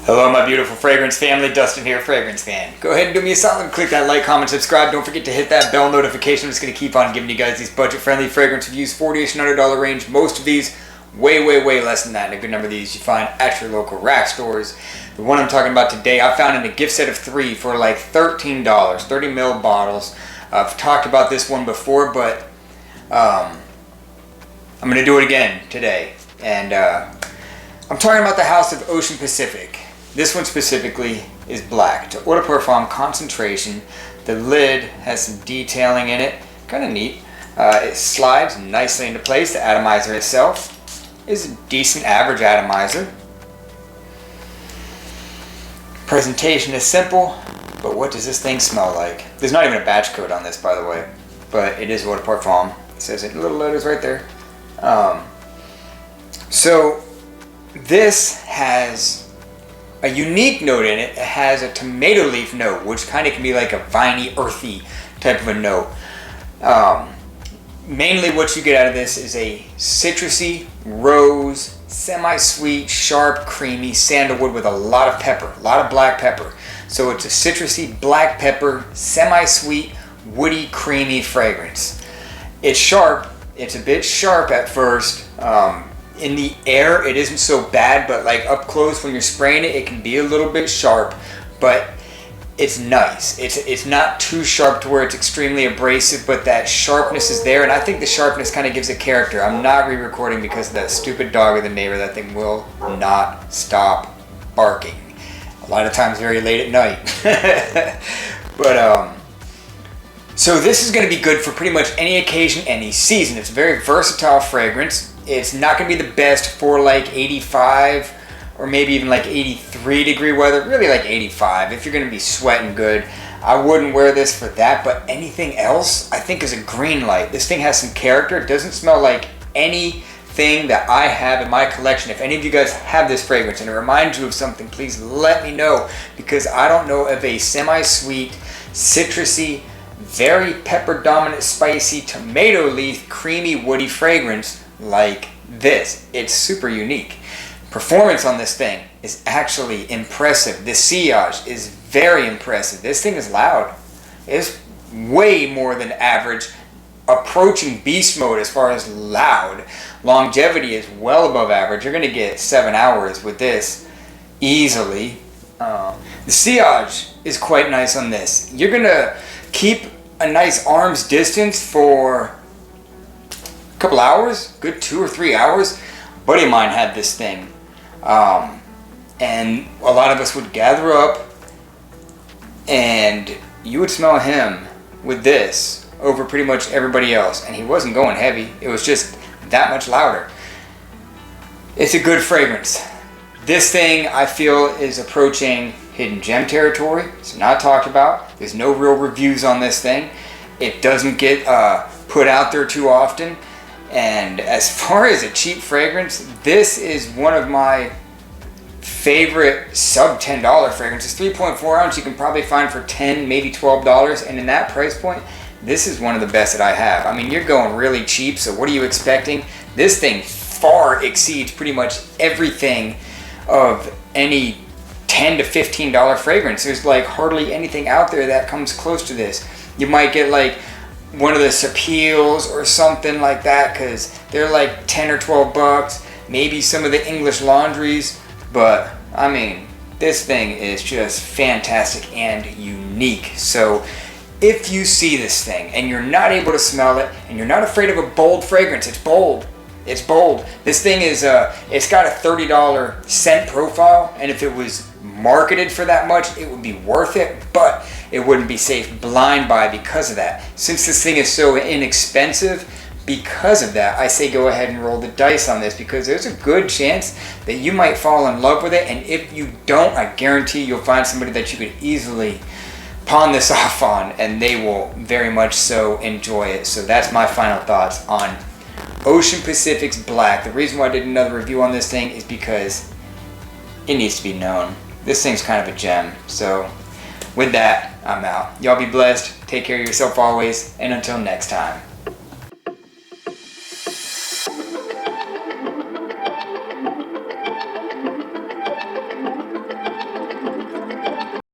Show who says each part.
Speaker 1: Hello my beautiful fragrance family, Dustin here, Fragrance Fan. Go ahead and do me a solid and click that like, comment, subscribe. Don't forget to hit that bell notification. I'm just going to keep on giving you guys these budget-friendly fragrance reviews, $48 to $100 range. Most of these, way less than that. And a good number of these you find at your local rack stores. The one I'm talking about today, I found in a gift set of 3 for like $13, 30 ml bottles. I've talked about this one before, but I'm going to do it again today. And I'm talking about the House of Ocean Pacific. This one specifically is black. It's Eau de Parfum concentration. The lid has some detailing in it. Kind of neat. It slides nicely into place. The atomizer itself is a decent average atomizer. Presentation is simple, but what does this thing smell like? There's not even a batch code on this, by the way, but it is Eau de Parfum. It says it in little letters right there. So this has a unique note in it. It has a tomato leaf note, which kind of can be like a viney, earthy type of a note. Mainly what you get out of this is a citrusy, rose, semi-sweet, sharp, creamy sandalwood with a lot of pepper, a lot of black pepper. So it's a citrusy, black pepper, semi-sweet, woody, creamy fragrance. It's sharp. It's a bit sharp at first. In the air, it isn't so bad, but like up close when you're spraying it, it can be a little bit sharp, but it's nice. It's not too sharp to where it's extremely abrasive, but that sharpness is there, and I think the sharpness kind of gives it character. I'm not re-recording because of that stupid dog of the neighbor. That thing will not stop barking. A lot of times very late at night. But so this is going to be good for pretty much any occasion, any season. It's a very versatile fragrance. It's not going to be the best for like 85 or maybe even like 83 degree weather, really like 85. If you're going to be sweating good, I wouldn't wear this for that, but anything else I think is a green light. This thing has some character. It doesn't smell like anything that I have in my collection. If any of you guys have this fragrance and it reminds you of something, please let me know, because I don't know of a semi-sweet, citrusy, very pepper dominant, spicy, tomato leaf, creamy, woody fragrance like this. It's super unique. Performance on this thing is actually impressive. The sillage is very impressive. This thing is loud. It's way more than average, approaching beast mode as far as loud. Longevity is well above average. You're going to get 7 hours with this easily. The sillage is quite nice on this. You're going to keep a nice arm's distance for couple hours, good 2 or 3 hours. A buddy of mine had this thing, and a lot of us would gather up and you would smell him with this over pretty much everybody else, and he wasn't going heavy. It was just that much louder. It's a good fragrance. This thing I feel is approaching hidden gem territory. It's not talked about. There's no real reviews on this thing. It doesn't get put out there too often. And as far as a cheap fragrance, this is one of my favorite sub $10 fragrances. 3.4 ounce you can probably find for $10, maybe $12, and in that price point, this is one of the best that I have. I mean, you're going really cheap, so what are you expecting? This thing far exceeds pretty much everything of any $10 to $15 fragrance. There's like hardly anything out there that comes close to this. You might get like one of the Sapeels or something like that, because they're like 10 or 12 bucks. Maybe some of the English Laundries, but I mean, this thing is just fantastic and unique. So if you see this thing and you're not able to smell it and you're not afraid of a bold fragrance, it's bold. It's bold. This thing is it's got a $30 scent profile, and if it was marketed for that much, it would be worth it, but it wouldn't be safe blind buy because of that. Since this thing is so inexpensive, because of that, I say go ahead and roll the dice on this, because there's a good chance that you might fall in love with it, and if you don't, I guarantee you'll find somebody that you could easily pawn this off on, and they will very much so enjoy it. So that's my final thoughts on Ocean Pacific's Black. The reason why I did another review on this thing is because it needs to be known. This thing's kind of a gem. So with that, I'm out. Y'all be blessed. Take care of yourself always. And until next time.